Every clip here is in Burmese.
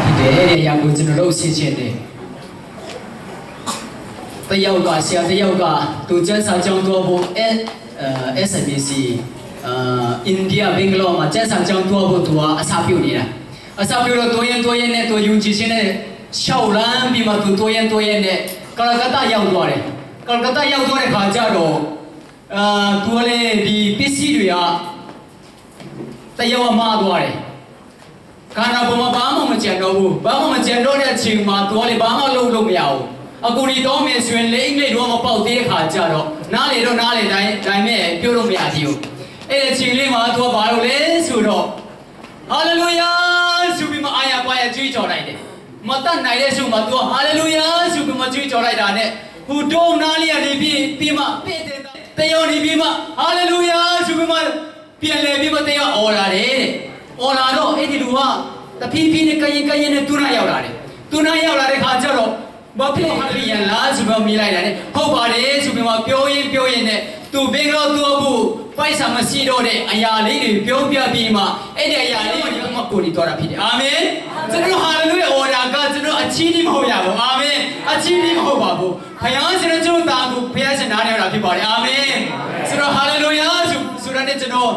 ဖြစ်တယ်တဲ့ရာကိုကျွန်တော်တို့ဆင်ခြင်တယ်တယောက်ကဆရာတယောက်ကသူကျန်းစာကြောင်းတော်ဖို့ SBC အိန္ဒိယဘင်္ဂလားမှာကျန်းစာကြောင်းတော်ဖို့သူကအစာပြုတ်နေတာအစာပြုတ်တော့တိုးရင်နဲ့သူယုံကြည်ခြင်းနဲ့ရှောက်လန်းပြီးမှသူတိုးရင်နဲ့ကာလကတ္တရောက်သွားတယ်ကာလကတ္တရောက်သွားတဲ့ခါကျတော့သူကလည်းဒီပစ္စည်းတွေကတယောက်မှားသွားတယ်ခန္ဓာပေါ်မှာဘာမှမကြံတော့ဘူးဘာမှမကြံတော့တဲ့အချိန်မှာသူကလည်းဘာမှလုပ်လို့မရဘူးအခုဒီတော့မယ်ဆိုရင်လေအင်္ဂလိပ်တော့မပေါက်သေးတဲ့ခါကျတော့နားလေတိုင်းမဲ့ပြောလို့မရသေးဘူးအဲ့ဒီချိန်လေးမှာသူကဘာလို့လဲဆိုတော့ဟာလေလုယာဆိုပြီးမှအာရပါရကြွေးကြော်လိုက်တယ်မတတ်နိုင်တဲ့ဆိုမှသူကဟာလေလုယာဆိုပြီးမှကြွေးကြော်လိုက်တာနဲ့ဟိုတုံးနားလေးကနေပြီးမှပဲ့တဲ့တယောနေပြီးမှဟာလေလုယာဆိုပြီးမှပြန်လဲပြီးမှတယောအော်လာတယ်တဲ့အော်လာတော့အဲ့ဒီလူကတဖြည်းဖြည်းနဲ့ကရင်နဲ့သူနာရောက်လာတယ်သူနာရောက်လာတဲ့ခါကျတော့ဘာဖြစ်ဟာလီယန်လားဆိုပြီးမိလိုက်တာနဲ့ဟုတ်ပါတယ်ဆိုပြီးမှပြောရင်နဲ့သူဘင်္ဂလားသူ့အဖို့ပိုက်ဆံမရှိတော့တဲ့အရာလေးတွေပြောပြပြီးမှအဲ့ဒီအရာလေးကိုကိုယ်ဒီတော်တာဖြစ်တယ်အာမင်ကျွန်တော်ဟာလေလုယာအော်ဒါကကျွန်တော်အချီးနှီးမဟုတ်ရဘူးအာမင်အချီးနှီးမဟုတ်ပါဘူးဘုရားရှင်ကျွန်တော်တာကိုဘုရားရှင်နားနေရတာဖြစ်ပါတယ်အာမင်ဆိုတော့ဟာလေလုယာဆိုတဲ့ကျွန်တော်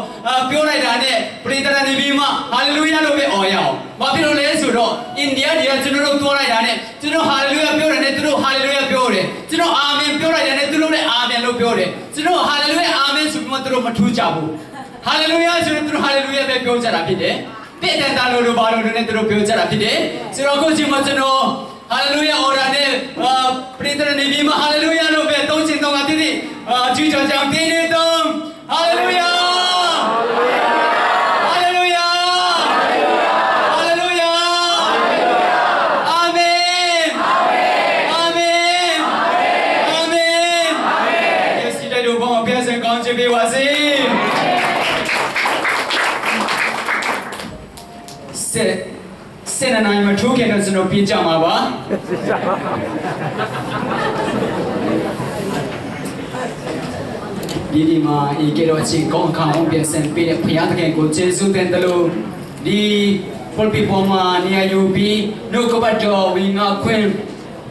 ပြောလိုက်တာနဲ့ပရိသတ်နေပြီးမှဟာလေလုယာလို့ပဲအော်ရအောင်ဘာဖြစ်လို့လဲဆိုတော့အိန္ဒိယတွေကကျွန်တော်တို့ပြောလိုက်တာနဲ့ကျွန်တော်ဟာလေလုယာပြောတယ်နဲ့သူတို့ဟာလေလုယာပြောတယ်ကျွန်တော်အာမင်ပြောလိုက်တယ်နဲ့သူတို့လည်းအာမင်လို့ပြောတယ်ကျွန်တော်ဟာလေလုယာအာမင်ဆိုပြီးမှသူတို့မထူးကြဘူးဟာလေလုယာဆိုရင်သူတို့ဟာလေလုယာပဲပြောကြတာဖြစ်တယ်ပြည့်တဲ့တာလို့ဘာလို့လဲသူတို့ပြောကြတာဖြစ်တယ်ဆိုတော့အခုချိန်မှာကျွန်တော်ဟာလေလုယာအော်ဒါနဲ့ပရိသတ်နေပြီးမှဟာလေလုယာလို့ပဲသုံးချင်တော့ကတိတိကြွေးကြော်ကြောင်းတင်းနေတော့ဟာလေလုယာဟာလေလုယာဟာလေလုယာအာမင်အာမင်အာမင်ယေရှုရဲ့ဘုန်းတော်ဖျက်စံကောင်းချီးပေးပါစေစေနနိုင်မထိုးခင်တော့ကျွန်တော်ပြကြမှာပါဒီမှာဤကဲတော့အချိန်ကောင်းခါအောင်ပြန်ဆင်ပေးတဲ့ဘုရားသခင်ကိုကျေးဇူးတင်တယ်လို့ဒီပေါ်ပီပေါ်မှာနေရာယူပြီးနှုတ်ကပတ်တော်ဝိငါခွင့်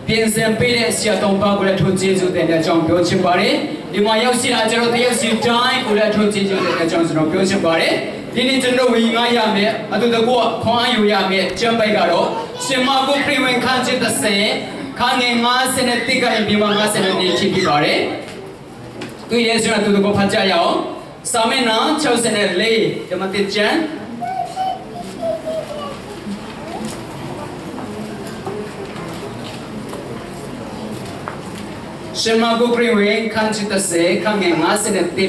ပြန်ဆင်ပေးတဲ့ဆရာတော်ပါကိုလည်းထိုးကျေးဇူးတင်တဲ့အကြောင်းပြောချင်ပါတယ်ဒီမှာရောက်ရှိတာကျွန်တော်တယောက်စီတိုင်းကိုလည်းထိုးကျေးဇူးတင်တဲ့အကြောင်းကျွန်တော်ပြောချင်ပါတယ်ဒီနေ့ကျွန်တော်ဝိငါရမယ်အတူတကူခွန်အားယူရမယ်ကျမ်းပိုက်ကတော့ရှင်မာကုခရစ်ဝင်ခန်းချစ်30ခန်းငယ်50နဲ့တိကရင်ပြမ50နဲ့နေချဖြစ်ပါတယ်တွေ့ရဆိုတော့သူတို့ဖတ်ကြရအောင်စာမျက်နှာ64ဓမ္မသစ်ကျမ်းရှင်မာကုခရစ်ဝင်ခန်းချစ်30ခန်းငယ်50နဲ့တိ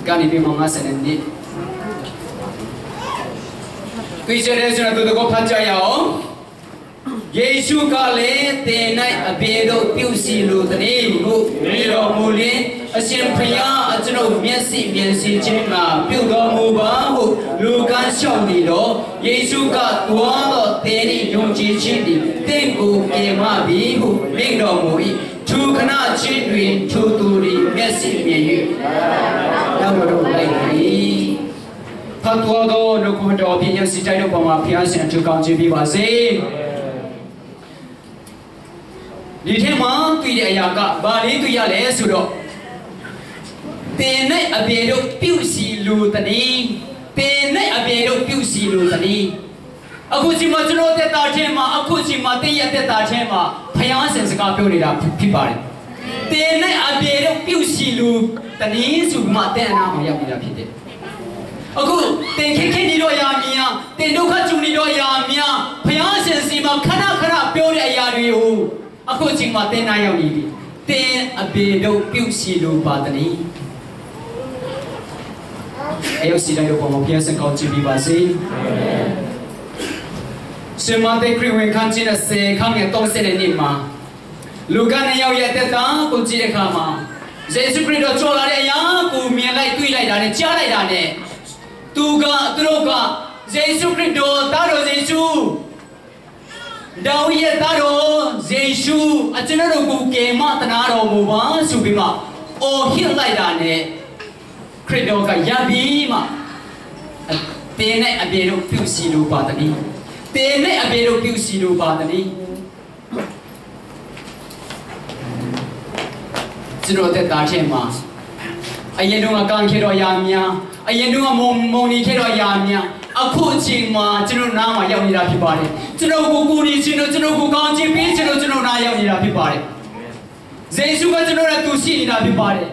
ကနေပြမ50နဲ့နေတွေ့ရဆိုတော့သူတို့ဖတ်ကြရအောင်ယေရှုကလည်းတင်၌အဘေတို့ပြုစီလိုတည်းဟုမိတော်မူလျင်အရှင်ဖျားအကျွန်ုပ်မျက်စိမြင်စီခြင်းမှာပြုတော်မူပါဟုလူကန်းလျှောက်နေတော့ယေရှုကသွားတော့တင်၏ယုံကြည်ခြင်းသည်တင့်ကိုပြေမပြီဟုမိတော်မူ၏ထိုခဏချင်းတွင်ထိုသူသည်မျက်စိမြင်၍နောက်တော်လိုက်၏ဖတ်တော်သောလူကိုတော်ပြည့်ရစီတိုင်းတို့ပေါ်မှာဖျားရှင်ထူကောင်းခြင်းပြပါစေဒီထဲမှာတွေ့တဲ့အရာကဘာလေးတွေ့ရလဲဆိုတော့တင်နဲ့အပြေတို့ပြုစီလူတည်းတင်နဲ့အပြေတို့ပြုစီလူတည်းအခုချိန်မှာကျွန်တော်တက်တာချင်းမှာအခုချိန်မှာတင်းရတက်တာချင်းမှာဖျားရှင်စကားပြောနေတာဖြစ်ပါတယ်တင်နဲ့အပြေတို့ပြုစီလူတည်းဆိုမှတဲ့နာမှာရောက်နေတာဖြစ်တယ်အခုတင်ခက်နေတော့ရာမြင်တင်ဒုက္ခကြုံနေတော့ရာမြင်ဖျားရှင်စီမှာခဏပြောတဲ့အရာတွေကိုအခုချိန်မှာတင်နာရောက်နေပြီတင်အဘေတို့ပြုစီလိုပါတည်းအယောစီတိုင်းတို့ပေါ်မှာဖျက်စံကောင်းချီးပေးပါစေရှင်မာသေခရစ်ဝင်ခန်းကြီးတဲ့ဆေခန်းငယ်30နဲ့နေ့မှာလူကနေရောက်ရတဲ့တာကိုကြည့်တဲ့အခါမှာယေရှုခရစ်တော်ကြော်လာတဲ့အရာကိုမြင်လိုက်တွေ့လိုက်တာနဲ့ကြားလိုက်တာနဲ့သူတို့ကယေရှုခရစ်တော်သားတော်ယေရှုဒါဝိရဲ့သားတော်ယေရှုအကျွန်တော်ကိုကယ်မတနာတော်မူပါဆိုပြီးမှအော်ဟစ်လိုက်တာနဲ့ခရစ်တော်ကရပ်ပြီးမှတင်းနဲ့အပြေတို့ပြုစီလိုပါတည်း တင်းနဲ့အပြေတို့ပြုစီလိုပါတည်းကျွန်တော်တက်တာထဲမှာအရင်တော့ကံခေတော့ရာများအရင်တော့မုံနေခေတော့ရာများအခုအချိန်မှာကျွန်တော်နားမှာရောက်နေတာဖြစ်ပါတယ်ကျွန်တော်ကိုကိုနေချင်းတို့ကျွန်တော်ကိုကောင်းချင်းပြီးကျွန်တော်နားရောက်နေတာဖြစ်ပါတယ်ဇေဆုကကျွန်တော်နဲ့သူရှိနေတာဖြစ်ပါတယ်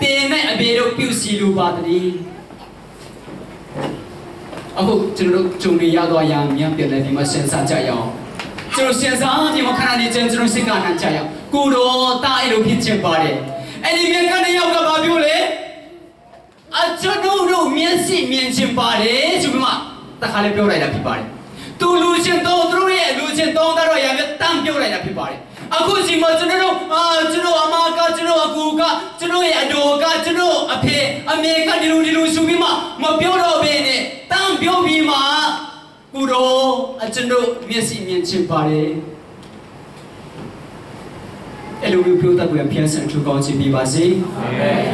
တင်းနဲ့အပြေတို့ပြုစီလိုပါတည်းအခုကျွန်တော်ဂျုံတွေရသွားရမြန်ပြန်လည်းဒီမှာစဉ်းစားကြရအောင်ကျွန်တော်စဉ်းစားဒီမှာခဏလေးကျွန်တော်စိတ်ကနှံကြရအောင်ကိုတော့တာအဲ့လိုဖြစ်ချင်ပါတယ်အဲ့ဒီမြန်ကနေရောက်ကဘာပြောလဲအကျွန်တော်တို့မျက်စိမြင်ချင်ပါတယ်ဆိုပြီးမှတခါလေးပြောလိုက်တာဖြစ်ပါတယ်သူလူချင်းတော့သူတို့ရဲ့လူချင်းတော့တော့ရမြန်တန်းပြောလိုက်တာဖြစ်ပါတယ်အခုစီမကျွန်တော်အမကကျွန်တော်အကူကကျွန်တော်ရဲ့အတော်ကကျွန်တော်အဖေအမေကဒီလိုဆိုပြီးမှမပြောတော့ဘဲနဲ့တန်းပြောပြီးမှကိုတော့ကျွန်တော်မျက်စိမြင်ချင်ပါတယ်အဲ့လိုပြောတတ်ပြီးဖျက်ဆန်ထူကောင်းချင်ပြီးပါစေ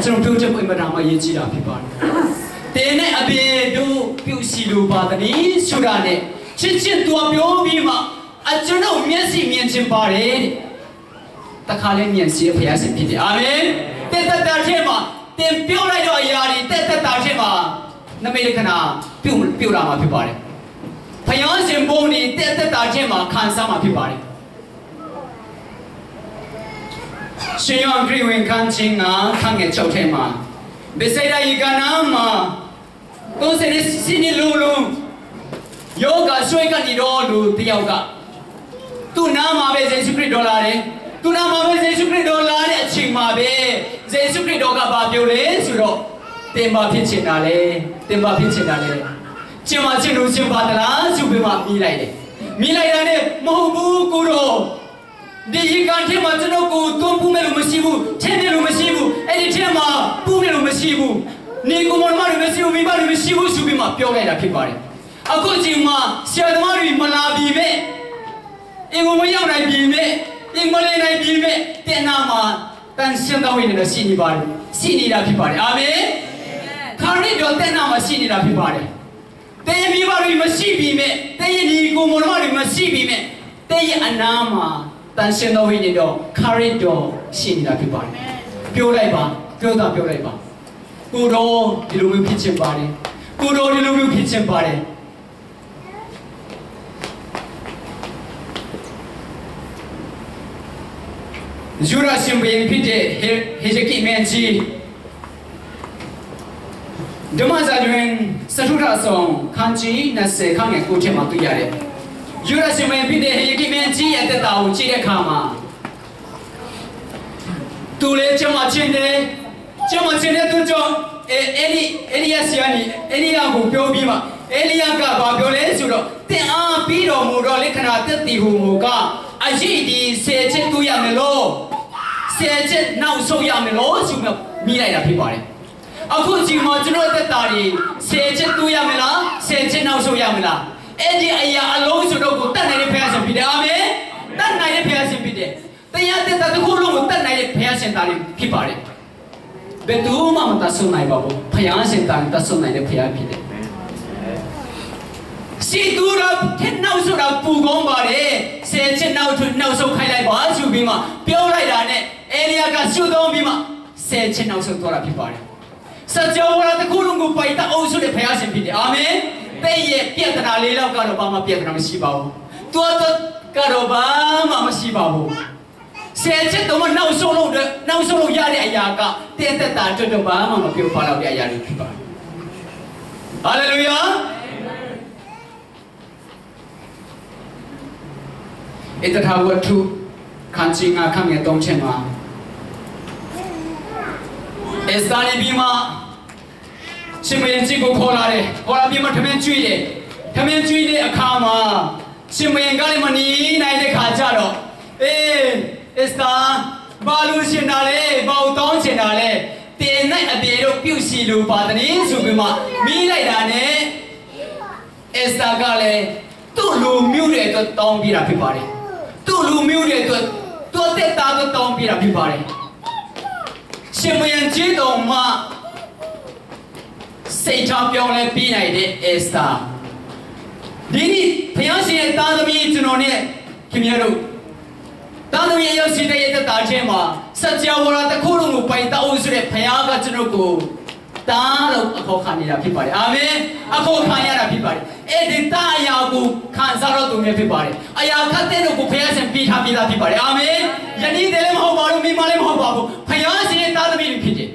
ကျွန်တော်ပြောချက်ပွင့်မတာမှရေးကြည့်တာဖြစ်ပါတယ်တင်းနဲ့အဖေတို့ပြုစီလိုပါတည်းဆိုတာနဲ့ချစ်ချစ်တော်ပြောပြီးမှကျွန်တော်မျက်စိမြင်ချင်ပါတယ်တခါလေးမြင်စီဖျက်ဆန်ဖြစ်တယ်အာမင်တက်တာထဲမှာတင်ပြောလိုက်တော့အရာတွေတက်တာထဲမှာနမိတ်လက္ခဏာပြုလာမှာဖြစ်ပါတယ်ဖျက်ဆန်ပုံတွေတက်တာထဲမှာခံစားမှာဖြစ်ပါတယ်ရှင်ယောဂရိဝင်ခံချင်းငါခံငယ်ချုပ်ထဲမှာဘယ်ဆိုင်ရာကနာမှာကိုယ်စနေစနေလူယောဂဆွေးကနေတော့လူတယောက်ကသူ့နာမှာပဲယေရှုခရစ်တော်လာတယ်သူ့နာမှာပဲယေရှုခရစ်တော်လာတဲ့အချိန်မှာပဲယေရှုခရစ်တော်ကဘာပြောလဲဆိုတော့တင်ပါဖြစ်ချင်တာလေတင်ပါဖြစ်ချင်တာလေကျင်မချင်လို့ကျင်ပါတလားဆိုပြီးမှမိလိုက်တယ်မိလိုက်တာနဲ့မဟုတ်ဘူးကိုတော့ဒီရေကန်ထဲမှာကျွန်တော်ကိုတွန်းပူးမဲ့လို့မရှိဘူးထင်းတယ်လို့မရှိဘူးအဲ့ဒီထဲမှာပူးမယ်လို့မရှိဘူးနေကိုမောင်မတို့မရှိဘူးမိဘတို့မရှိဘူးဆိုပြီးမှပြောလိုက်တာဖြစ်ပါတယ်အခုချိန်မှာဆရာသမားတွေမလာပြီပဲအင်္ဂုမရောက်နိုင်ပြီပဲအင်္ဂလိပ်နိုင်ပြီပဲတင်နာမှာတန်ရှင်းတော်ဝင်နေလို့ရှိနေပါတယ်ရှိနေတာဖြစ်ပါတယ်အာမင်ခါရစ်တော်တင်နာမှာရှိနေတာဖြစ်ပါတယ်တဲ့မိဘတွေမရှိပြီမဲ့တဲ့ဒီကိုမောင်မတွေမရှိပြီမဲ့တဲ့အနာမှာတန်ရှင်းတော်ဝင်နေတော့ခါရစ်တော်ရှိနေတာဖြစ်ပါတယ်ပြောလိုက်ပါပြောလိုက်ပါကိုတော်ဒီလိုမျိုးဖြစ်ချင်ပါတယ်ကိုတော်ဒီလိုမျိုးဖြစ်ချင်ပါတယ်ယူရာရှင်ဘုရင်ဖြစ်တဲ့ဟေဇကိမင်းကြီးဓမ္မစာတွင်စတုထဆောင်ခန်းကြီး20ခန်းငယ်ကိုထဲမှာတွေ့ရတယ်ယူရာရှင်ဘုရင်ဖြစ်တဲ့ဟေဇကိမင်းကြီးရဲ့တက်တာကိုကြည့်တဲ့အခါမှာသူလည်းကျမချင်းတဲ့သူကြောင့်အေလီယာဆီယနီအေလီယာကိုပြောပြီးမှအေလီယာကဘာပြောလဲဆိုတော့တင်အားပြီးတော်မူတော့လေခဏတက်တီဟူမူကအရေးဒီဆယ်ချက်တူရမယ်လို့ဆယ်ချက်နောက်ဆုံးရမယ်လို့ဆိုပြီးမိလိုက်တာဖြစ်ပါတယ်အခုချိန်မှာကျွန်တော်တက်တာတွေဆယ်ချက်တူရမယ်လားဆယ်ချက်နောက်ဆုံးရမယ်လားအဲ့ဒီအရာအလုံးစုံတော့ကိုတတ်နိုင်တဲ့ဘုရားရှင်ဖြစ်တယ်အာမင်တတ်နိုင်တဲ့ဘုရားရှင်ဖြစ်တယ်တရားတက်တာတစ်ခုလုံးကိုတတ်နိုင်တဲ့ဘုရားရှင်သားတွေဖြစ်ပါတယ်ဘယ်သူမှမတတ်ဆုံးနိုင်ပါဘူးဘုရားရှင်သားတတ်ဆုံးနိုင်တဲ့ဘုရားဖြစ်တယ်စီတူရထက်နောက်ဆိုတာပူကောင်းပါတယ်ဆယ်ချက်နောက်ဆုံးခိုင်းလိုက်ပါဆိုပြီးမှပြောလိုက်တာနဲ့အေလီယာကရှုသုံးပြီးမှဆယ်ချက်နောက်ဆုံးသွားတာဖြစ်ပါတယ်စကြဝဠာတစ်ခုလုံးကိုပိုက်တာအုပ်စုတဲ့ဘုရားရှင်ဖြစ်တယ်အာမင်တဲ့ရဲ့ပြဿနာလေးလောက်ကတော့ဘာမှပြဿနာမရှိပါဘူးတော်ကတော့ဘာမှမရှိပါဘူးဆယ်ချက်တော့နောက်ဆုံးလို့ရတဲ့အရာကတဲ့သက်တာတော်ဘာမှမပြောပါတော့တဲ့အရာတွေဖြစ်ပါတယ်ဟာလေလုယာဧတထာဝတ္ထုခန်းကြီးငါခန်းငယ်3ချက်မှာအစ္စတာလီဘီမှာရှင်မင်းကြီးကိုခေါ်လာတယ်ခေါ်လာပြီးမှထမင်းကျွေးတယ်ထမင်းကျွေးတဲ့အခါမှာရှင်မင်းကလည်းမနေနိုင်တဲ့ခါကျတော့အစ္စတာဘာလို့ရှင်တာလဲဘာလို့တောင်းရှင်တာလဲတင်နဲ့အပြေတို့ပြုစီလိုပါတည်းဆိုပြီးမှမိလိုက်တာနဲ့အစ္စတာကလည်းသူ့လူမျိုးတွေအတွက်တောင်းပြတာဖြစ်ပါတယ်သူ့လူမျိုးတွေအတွက်သူ့တက်တာတော့တောင်းပြတာဖြစ်ပါတယ်ရှင်မင်းကြီးတော်မှာစိတ်ထားပြောင်းလဲပြီးနိုင်တဲ့အစ္စတာဒီနေ့ဘု ရားရှင်ရဲ့သားသမီးကျွန်တော်နဲ့ခင်ဗျားတို့သားသမီးရောက်ရှိတဲ့ရဲ့တာချင်းမှာစัจ java ဝါဒတစ်ခုလုံးကိုပိုင်တောင်းဆိုတဲ့ဘုရားကကျွန်တော်ကိုတားလို့အခေါ်ခံနေတာဖြစ်ပါတယ်အာမင်အခေါ်ခံရတာဖြစ်ပါတယ်အဲ့ဒီတားအရာကိုခံစားတော့သူမျိုးဖြစ်ပါတယ်အရာခတ်တဲ့တို့ကိုဘုရားရှင်ပြီးထားပြီးသားဖြစ်ပါတယ်အာမင်ယနေ့တည်းလည်းမဟုတ်ပါဘူးမိမလည်းမဟုတ်ပါဘူးဘုရားရှင်ရဲ့သားသမီးတွေဖြစ်တယ်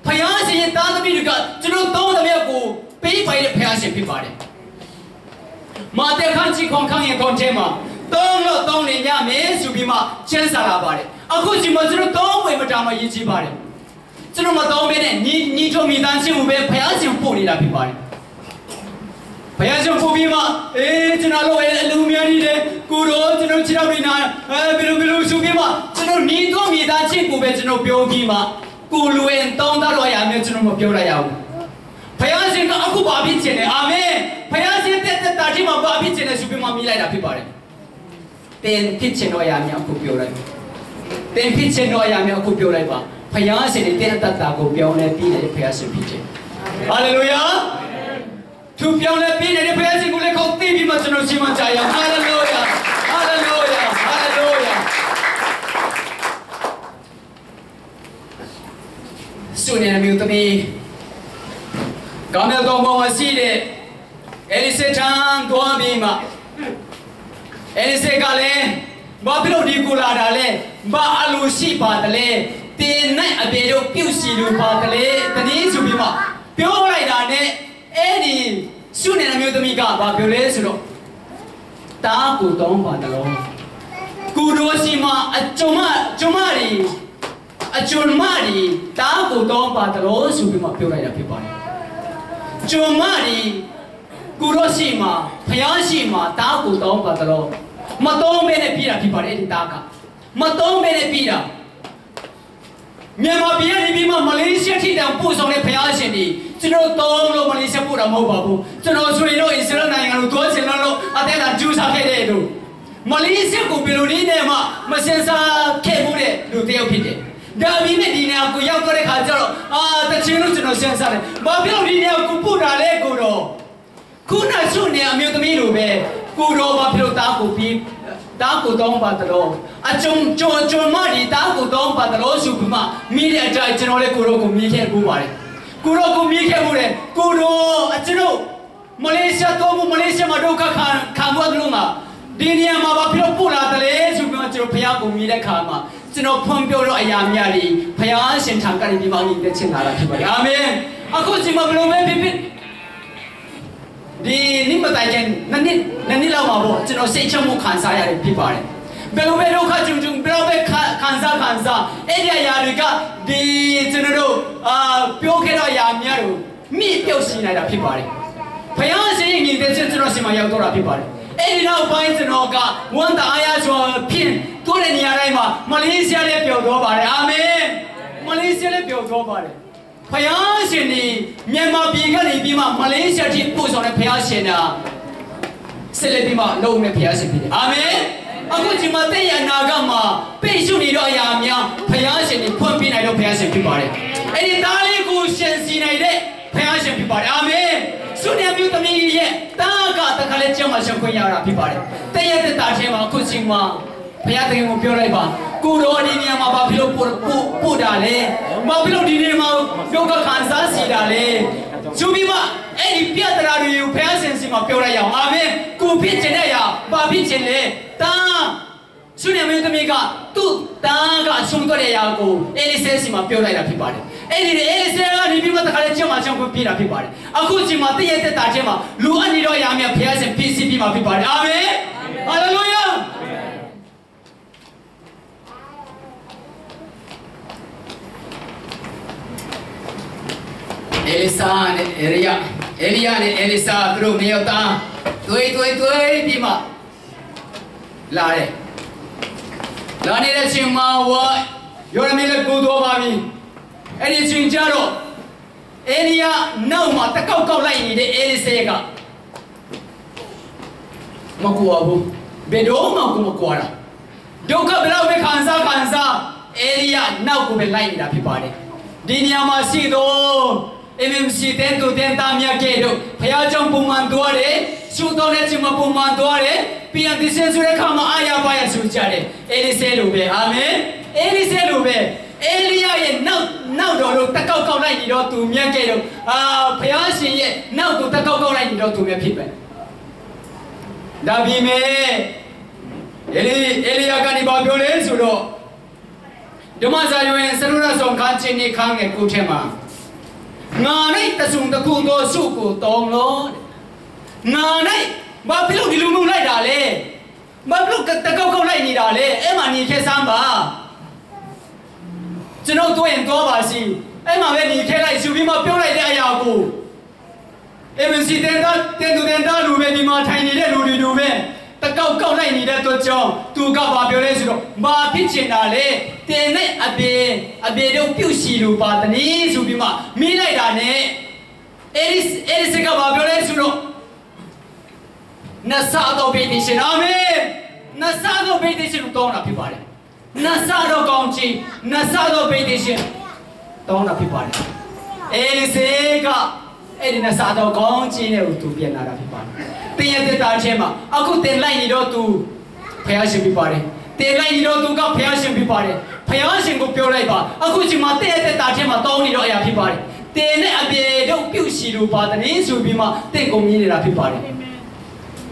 ဘုရားရှင်ရဲ့သားသမီးတွေကကျွန်တော်သုံးသမျှကိုပေးပိုင်တဲ့ဘုရားရှင်ဖြစ်ပါတယ်မာသဲခန်းကြီးခွန်ခန်းရဲ့ကောင်းထဲမှာသုံးလို့သုံးနေညမယ်ဆိုပြီးမှကျန်းစာလာပါတယ်အခုဒီမှာကျွန်တော်သုံးဝေမတာမှရည်ကြီးပါတယ်ကျွန်တော်မသုံးဘဲနဲ့ညီထုံမိသားချင်းကိုပဲဘုရားရှင်ပို့နေတာဖြစ်ပါတယ်ဘုရားရှင်ပို့ပြီးမှကျွန်တော်တို့အလူများကြီးတယ်ကိုတော့ကျွန်တော်ခြေထောက်တွေနာဘယ်လိုဆိုပြီးမှကျွန်တော်ညီထုံမိသားချင်းကိုပဲကျွန်တော်ပြောပြီးမှကိုလူဝင်တောင်းတတော်ရမယ်ကျွန်တော်မပြောလိုက်ရဘူးဘုရားရှင်ကအခုဘာဖြစ်ခြင်းလဲအာမင်ဘုရားရှင်တဲ့တာကြီးမှာဘာဖြစ်ခြင်းလဲဆိုပြီးမှမြည်လိုက်တာဖြစ်ပါတယ်တင်ဖြစ်ခြင်းတော်ရမယ်အခုပြောလိုက်တင်ဖြစ်ခြင်းတော်ရမယ်အခုပြောလိုက်ပါဘုရားရှင်ရဲ့တတ်တာကိုပြောင်းလဲပြီးတယ်ဘုရားရှင်ဖြစ်ခြင်းဟာလေလုယာသူပြောင်းလဲပြီးတယ်ဘုရားရှင်ကိုလည်းခေါ်သိပြီးမှကျွန်တော်ရှင်းမကြရအောင်ဟာလေလုယာဟာလေလုယာဟာလေလုယာဆုနေမျိုးသမီးကောင်းတဲ့ကောင်းပေါ်မှာရှိတဲ့အဲလိစေထံသွားပြီးမှအဲလိစေကလည်းဘာဖြစ်လို့ဒီကိုလာတာလဲဘာအလိုရှိပါတယ်လဲတင်နိုင်အပေတို့ပြုတ်စီလိုပါတယ်လေတနည်းဆိုပြီးမှပြောလိုက်တာနဲ့အဲ့ဒီဆုနေမျိုးသမီးကဘာပြောလဲဆိုတော့တားကိုတောင်းပါတယ်လို့ကိုရိုစီမအကျုံမရီတားကိုတောင်းပါတယ်လို့ဆိုပြီးမှပြောလိုက်တာဖြစ်ပါတယ်ကျုံမရီကိုရိုစီမဖျားရှိမှာတားကိုတောင်းပါတယ်လို့မတောင်းဘဲနဲ့ပြည်တာဖြစ်ပါတယ်အဲ့ဒီတားကမတောင်းဘဲနဲ့ပြည်တာမြန်မာပြည်ကနေပြီးမှမလေးရှားထိတောင်ပို့ဆောင်တဲ့ဘုရားရှင်တွေကျွန်တော်တောင်းလို့မလေးရှားပို့တာမဟုတ်ပါဘူးကျွန်တော်ဆိုရင်တော့အစ္စရေးနိုင်ငံကိုတွားချင်လို့အသက်တာကျူးစားခဲ့တဲ့လူမလေးရှားကိုဘယ်လိုနည်းနဲ့မှမစင်စားခဲ့မှုတဲ့လူတယောက်ဖြစ်တယ်ဒါပေမဲ့ဒီနေရာကိုရောက်တဲ့ခါကျတော့တချင်လို့ကျွန်တော်စင်စားတယ်ဘာဖြစ်လို့ဒီနေရာကိုပို့တာလဲကိုတော့ခုနဆုနေအမျိုးသမီးလိုပဲကိုတော့ဘာဖြစ်လို့တားကိုပြီးတားကိုတောင်းပါတယ်လို့အကျုံမဒီတားကိုတောင်းပါတယ်လို့ဆိုပြီးမှမိတဲ့အတိုင်းကျွန်တော်လည်းကိုတော့ကိုမြင်ခဲ့ပူပါတယ်ကိုတော့ကိုမြင်ခဲ့မှုတယ်ကိုတော့ကျွန်တော်မလေးရှားတော့မလေးရှားမှာဒုက္ခခံဖို့လို့မှာဒီနေရာမှာဘာဖြစ်လို့ပို့လာတယ်လဲဆိုပြီးမှကျွန်တော်ဖះကိုမြင်တဲ့ခါမှာကျွန်တော်ဖွင့်ပြောတော့အရာများတွေဖះရှင်ထံကနေဒီမှာညီတဲ့ချင်းလာတာဖြစ်ပါတယ်အာမင်အခုဒီမှာဘယ်လိုပဲဖြစ်ဒီနိမတိုင်ကျန်နည်းလောက်မှာပေါ့ကျွန်တော်စိတ်ချမှုခံစားရတယ်ဖြစ်ပါတယ်ဘယ်လိုပဲဒုက္ခကြုံဘယ်လိုပဲခံစားအဲ့ဒီအရာတွေကဒီကျွန်တော်တို့ပြောခဲ့တော့အရာများတို့မိပြုတ်စီနေတာဖြစ်ပါတယ်ဘုရားရှင်ရဲ့ညီတဲ့ချင်းကျွန်တော်ရှင်မှာရောက်တော့တာဖြစ်ပါတယ်အဲ့ဒီနောက်ပိုင်းကျွန်တော်ကဝန်တာအားရဆိုဖြစ်တိုးတဲ့နေရာတိုင်းမှာမလေးရှားလည်းပျော်သွားပါတယ်အာမင်မလေးရှားလည်းပျော်သွားပါတယ်ဘုရားရှင်ဒီမြန်မာပြည်ကနေပြီးမှမလေးရှားထိပို့ဆောင်တဲ့ဘုရားရှင်တာဆက်လက်ပြီးမှလုံးနဲ့ဘုရားရှင်ဖြစ်တယ်အာမင်အခုဒီမှာတဲ့ရနာကမှာပိတ်ရှုနေတော့အရာများဘုရားရှင်ဒီဖွင့်ပြနိုင်တော့ဘုရားရှင်ဖြစ်ပါတယ်အဲ့ဒီသားလေးကိုရှင်စီနိုင်တဲ့ဘုရားရှင်ဖြစ်ပါတယ်အာမင်ဆုနေမျိုးသမီးရဲ့တာကတခါလဲကျမ်းမှာရှောက်ခွင့်ရတာဖြစ်ပါတယ်တဲ့ရတဲ့တာထဲမှာအခုချိန်မှာဘုရားသခင်ကိုပြောလိုက်ပါကိုတော်ဒီနေရာမှာဘာဖြစ်လို့ပို့တာလဲဘာဖြစ်လို့ဒီနေရာမှာဒုက္ခခံစားစီတာလဲဆိုပြီးမှအဲ့ဒီပြဿနာတွေကိုဘုရားရှင်စီမှာပြောလိုက်ရအောင်အာမင်ကိုဖြစ်ခြင်းတဲ့အရာဘာဖြစ်ခြင်းလဲတာဆုနေမျိုးသမီးကသူ့တာကဆုံးသွားတဲ့အရာကိုအေလိဆေစီမှာပြောလိုက်တာဖြစ်ပါတယ်အဲ့ဒီအေလိဆေကနေပြီးမှတခါလဲကျမ်းမှာရှောက်ခွင့်ပြတာဖြစ်ပါတယ်အခုချိန်မှာတည့်ရတဲ့တာထဲမှာလူအပ်နေတော့အရာများဘုရားရှင်ပြည့်စည်ပြီးမှာဖြစ်ပါတယ်အာမင်ဟာလေလုယာအေလိစာနဲ့အေလိယာနဲ့အေလိစာသူတို့မြောက်သားတွေးပြီးမှလာနေတဲ့ချိန်မှာယောရမီလည်းကိုတော်ပါပြီအဲ့ဒီချိန်ကျတော့အေလိယာနောက်မှာတကောက်လိုက်နေတဲ့အေလိဆေကမကူဘူးဘယ်တော့မှမကွာတာဒုက္ခဘယ်တော့ပဲခံစားအေလိယာနောက်ကိုပဲလိုက်နေတာဖြစ်ပါတယ်ဒီနေရာမှာရှိတော့MMC တဲ့သူတဲ့သားများကဲ့သို့ဘုရားကြောင့်ပုံမှန်သွားတယ် ရှုတော့တဲ့ချိန်မှာပုံမှန်သွားတယ်ပြန်ဒီစင်ဆိုတဲ့ခါမှာအာရပါရရှုကြတယ်အေလိဆေလိုပဲအာမင်အေလိဆေလိုပဲအေလိယရဲ့နောက်တော်လို့တက်ကောက်လိုက်နေတော့သူမြတ်ခဲ့တော့ဘုရားရှင်ရဲ့နောက်သူတက်ကောက်လိုက်နေတော့သူမြတ်ဖြစ်ပဲဒါပေမဲ့အေလိယကနေဘာပြောလဲဆိုတော့ဓမ္မစာရွင်စရုရဆောင်ခန်းချင်းနေခန်းငယ်ကိုထဲမှာငါနဲ့တဆုံတခုသောစုကိုတောင်းလို့ငါနဲ့ဘာဖြစ်လို့ဒီလူမျိုးလိုက်တာလဲဘာဖြစ်လို့တက်ကောက်လိုက်နေတာလဲအဲ့မှာနေခဲ့စမ်းပါကျွန်တော်တွေ့ရင်တော့ပါစီအဲ့မှာပဲနေခဲ့လိုက်စုပြီးမှပြောလိုက်တဲ့အရာကိုMNC တင်တာလူပဲဒီမှာထိုင်နေတဲ့လူတွေလူပဲတကောက်လိုက်နေတဲ့အတွက်ကြောင့်သူကဘာပြောလဲဆိုတော့ဘာဖြစ်ချင်တာလဲတင်နဲ့အဘေတို့ပြုတ်စီလူပါတနည်းဆိုပြီးမှမိလိုက်တာနဲ့အဲ့ဒီစကဘာပြောလဲဆိုတော့နတ်စာတော်ဘေးတင်ရှင်အာမင်နတ်စာတော်ဘေးတင်ရှင်တောင်းတာဖြစ်ပါတယ်နတ်စာတော်ကောင်းချီနတ်စာတော်ဘေးတင်ရှင်တောင်းတာဖြစ်ပါတယ်အဲ့ဒီစကအဲ့ဒီနတ်စာတော်ကောင်းချီနဲ့သူပြန်လာတာဖြစ်ပါတယ်တင်ရတဲ့တာချင်းမှာအခုတင်လိုက်နေတော့သူဖျားရှင်ဖြစ်ပါတယ်တင်လိုက်နေတော့သူကဖျားရှင်ဖြစ်ပါတယ်ဖျားရှင်ကိုပြောလိုက်ပါအခုချိန်မှာတင်ရတဲ့တာချင်းမှာတောင်းနေတော့အရာဖြစ်ပါတယ်တင်နဲ့အပြေတို့ပြုတ်စီလို့ပါတနည်းဆိုပြီးမှတင်ကုန်မြင်နေတာဖြစ်ပါတယ်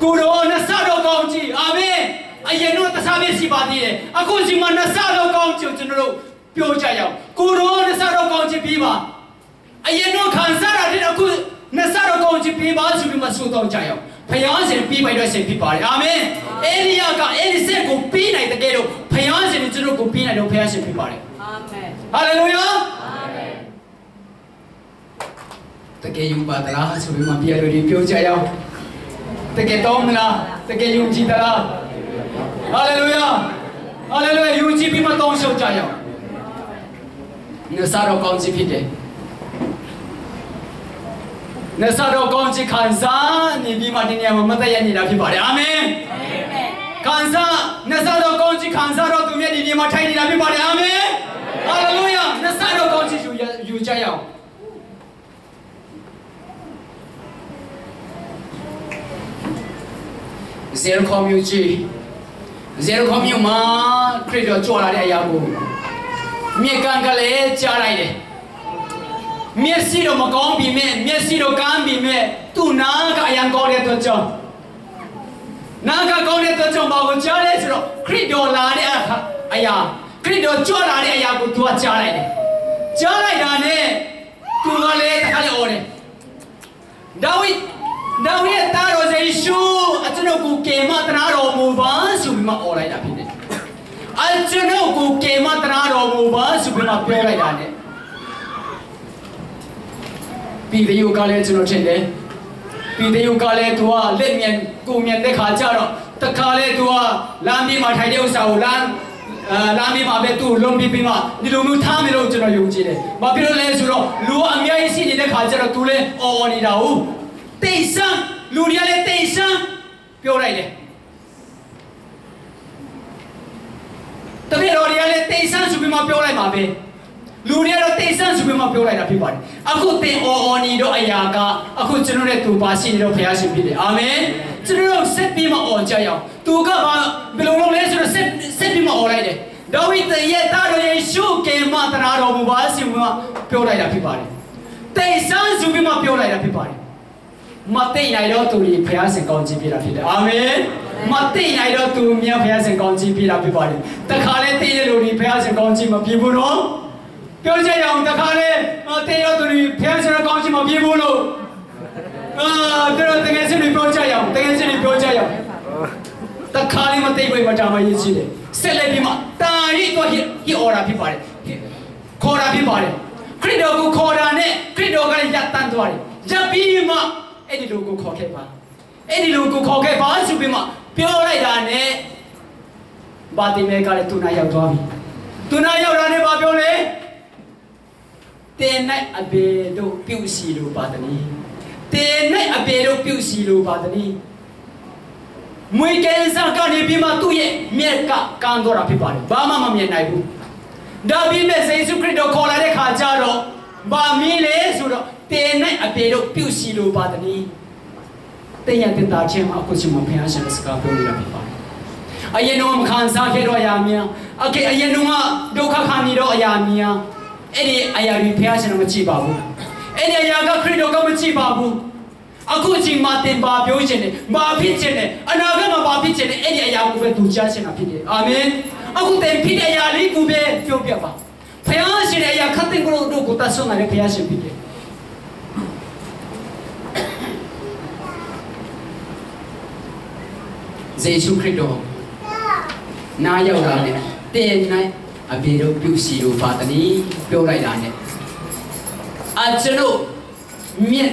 ကိုရောနတ်စာတော်ကောင်းချီအာမင်အရင်တော့တစားပဲရှိပါသေးတယ်အခုချိန်မှာနတ်စာတော်ကောင်းချီကျွန်တော်တို့ပြောကြရအောင်ကိုရောနတ်စာတော်ကောင်းချီပြီးပါအရင်တော့ခံစားရတဲ့အခုနတ်စာတော်ကောင်းချီပြီးပါဆိုပြီးမှဆိုတော့ကြရအောင်ဖျားရှင်ပြီးပိုက်တော့ရှင်ဖြစ်ပါတယ်အာမင်အေလိယကအေလိဆက်ကိုပြီးနိုင်တဲ့ကဲတော့ဖျားရှင်ကျွန်တော်ကိုပြီးနိုင်တော့ဖျားရှင်ဖြစ်ပါတယ်အာမင်ဟာလေလုယာအာမင်တကယ်ယူပါသလားဆိုပြီးမှပြရလို့ပြောကြရအောင်တကယ်တော့မလားတကယ်ယူကြည်သလားဟာလေလုယာဟာလေလုယာယူကြည်ပြီးမှတောင်းလျှောက်ကြရအောင်နတ်စာတော်ကောင်းချီးဖြစ်တယ်နတ်စာတော်ကောင်းချီးခံစားနေပြီးမှဒီနေရာမှာမသက်ရနေတာဖြစ်ပါတယ်အာမင်ခံစားနတ်စာတော်ကောင်းချီးခံစားတော့သူမြတ်ဒီနေရာမှာထိုင်နေတာဖြစ်ပါတယ်အာမင်ဟာလေလုယာနတ်စာတော်ကောင်းချီးယူကြရအောင်ဇေရကွန်မြူမှာခရစ်တော်ကြွလာတဲ့အရာကိုမြေကန်ကလေးကြားလိုက်တယ်မျက်စိတော့မကောင်းပြီမဲ့မျက်စိတော့ကမ်းပြီမဲ့သူ့နားကအရန်ကောင်းတဲ့အတွက်ကြောင့်နားကကောင်းတဲ့အတွက်ကြောင့်ဘာကိုကြားလဲဆိုတော့ခရစ်တော်လာတဲ့အရာခရစ်တော်ကြွလာတဲ့အရာကိုသူကကြားလိုက်တယ်ကြားလိုက်တာနဲ့သူကလည်းတခါလေအော်တယ်ဒါဝိဒ်သားတော်ယေရှုအကျွန်ုပ်ကိုကယ်မသနာတော်မူပါဆိုပြီးမှအော်လိုက်တာဖြစ်တယ်အကျွန်ုပ်ကိုကယ်မသနာတော်မူပါဆိုပြီးမှပြောလိုက်တာနဲ့ပြည်သူကလည်းကျွန်တော်ထင်တယ်ပြည်သူကလည်းသူကလက်မြန်ကိုမြန်တဲ့ခါကျတော့တခါလေသူကလမ်းပြီးမှထိုင်တဲ့ဥစ္စာကိုလမ်းပြီးမှပဲသူ့လုံးပြီးမှဒီလိုမျိုးထားမယ်လို့ကျွန်တော်ယုံကြည်တယ်ဘာဖြစ်လို့လဲဆိုတော့လူအများကြီးရှိနေတဲ့ခါကျတော့သူလည်းအော်နေတာဟုတ်တိတ်ဆန်းလူတွေကလည်းတိတ်ဆန်းပြောလိုက်တယ်တပည့်တော်တွေကလည်းတိတ်ဆန်းဆိုပြီးမှပြောလိုက်ပါပဲလူတွေကတော့တိတ်ဆန်းဆိုပြီးမှပြောလိုက်တာဖြစ်ပါတယ်အခုတင်အော်နီတော့အရာကအခုကျွန်တော်နဲ့သူပါရှိနေတော့ဘုရားရှင်ဖြစ်တယ်အာမင်ကျွန်တော်တို့ဆက်ပြီးမှအော်ကြရအောင်သူကဘာဘယ်လိုလုပ်လဲဆိုတော့ဆက်ပြီးမှအော်လိုက်တယ်ဒါဝိဒ်ရဲ့သားတော်ယေရှုကယ်မသနာတော်မူပါဆိုပြီးမှပြောလိုက်တာဖြစ်ပါတယ်တိတ်ဆန်းဆိုပြီးမှပြောလိုက်တာဖြစ်ပါတယ်မသိနိုင်တော့သူကြီးဘုရားရှင်ကောင်းချီးပေးတာဖြစ်တယ်အာမင်မသိနိုင်တော့သူမြတ်ဘုရားရှင်ကောင်းချီးပေးတာဖြစ်ပါတယ်တခါလဲသိတဲ့လူတွေဘုရားရှင်ကောင်းချီးမပေးဘူးနော်ပြောကြရအောင်တခါလဲသိတော့သူတွေဘုရားရှင်ကောင်းချီးမပေးဘူးလို့တို့တကယ်စင်တွေပြောကြရအောင်တကယ်စင်တွေပြောကြရအောင်တခါလေးမသိဘူးမတာမရေးချီတယ်ဆက်လက်ပြီးမှတာရီတော့ဟိအော်ရာဖြစ်ပါတယ်ခေါ်တာဖြစ်ပါတယ်ခရစ်တော်ကိုခေါ်တာနဲ့ခရစ်တော်ကလည်းရပ်တန်းသွားတယ်ရပ်ပြီးမှအဲ့ဒီလူကိုခေါ်ခဲ့ပါအဲ့ဒီလူကိုခေါ်ခဲ့ပါဆိုပြီးမှပြောလိုက်တာနဲ့ဘာတိမဲကလည်းသူနာရောက်သွားပြီသူနာရောက်တာနဲ့ဘာပြောလဲတင်၌အဘေတို့ပြုစီလိုပါတနည်းတင်၌အဘေတို့ပြုစီလိုပါတနည်းမွေကဲစားကနေပြီးမှသူ့ရဲ့မြက်ကကန်တော့တာဖြစ်ပါတယ်ဘာမှမမြင်နိုင်ဘူးဒါပေမဲ့ယေရှုခရစ်တော်ခေါ်လာတဲ့ခါကျတော့ဘာမင်းလဲဆိုတော့တင်၌အပေတို့ပြုစီလိုပါတနည်း တဲ့ရတဲ့တာချင်းအခုချိန်မှာဖျားရှင်စကားပြောနေတာဖြစ်ပါတယ်အရင်တော့မခံစားခဲ့တော့အရာများအရင်တော့ဒုက္ခခံနေတော့အရာများအဲ့ဒီအရာတွေဖျားရှင်မကြည့်ပါဘူးအဲ့ဒီအရာကခရစ်တော်ကမကြည့်ပါဘူးအခုချိန်မှာတင်ပါပြောခြင်းနဲ့ဘာဖြစ်ခြင်းနဲ့အနာဂတ်မှာဘာဖြစ်ခြင်းနဲ့အဲ့ဒီအရာကိုပဲသူကြားခြင်းတာဖြစ်တယ်အာမင်အခုတင်ဖြစ်တဲ့အရာလေးကိုပဲပြောပြပါဖျားရှင်ရဲ့အရာခတ်တဲ့ကိုတို့ကိုတတ်ဆုံးတဲ့ဖျားရှင်ဖြစ်တယ်ယေရှုခရစ်တော်နာရောက်လာတယ်တင်နိုင်အဘေတို့ပြုစီတို့ပါတနည်းပြောလိုက်တာနဲ့ကျွန်ုပ်မြင့်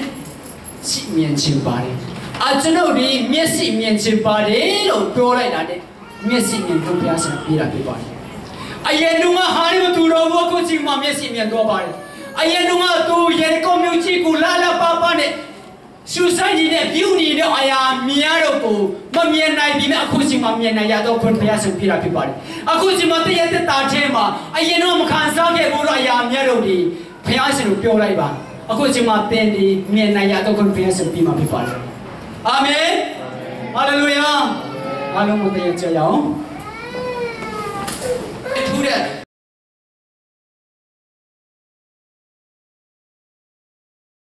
စီမြင့်ချင်းပါတယ်ကျွန်ုပ်ဒီမျက်စိမြင်ချင်းပါတယ်လို့ပြောလိုက်တာနဲ့မျက်စိမြင်လို့ဘုရားရှင်ပြတာပြပါတယ်အရင်ကဟာရီမတူတော့ဘူးအခုချိန်မှာမျက်စိမြင်တော့ပါတယ်အရင်ကသူရေကောမျိုးကြီးကိုလာလာပါပါနဲ့ရှုဆိုင်ကြီးနဲ့ပြုနေတဲ့အရာများတော့ကိုမမြင်နိုင်ပြီနဲ့အခုချိန်မှာမြင်နိုင်ရတော့ဘုရားရှင်ပြတာဖြစ်ပါတယ်အခုချိန်မှာတည့်ရတဲ့တာထဲမှာအရင်ကမခံစားခဲ့ဘူးတော့အရာများတော့ဒီဘုရားရှင်ကိုပြောလိုက်ပါအခုချိန်မှာသင်ဒီမြင်နိုင်ရတော့ဘုရားရှင်ပြမှာဖြစ်ပါတယ်အာမင်ဟာလေလုယာအားလုံးကိုတည့်ရကြရအောင်ထူးတဲ့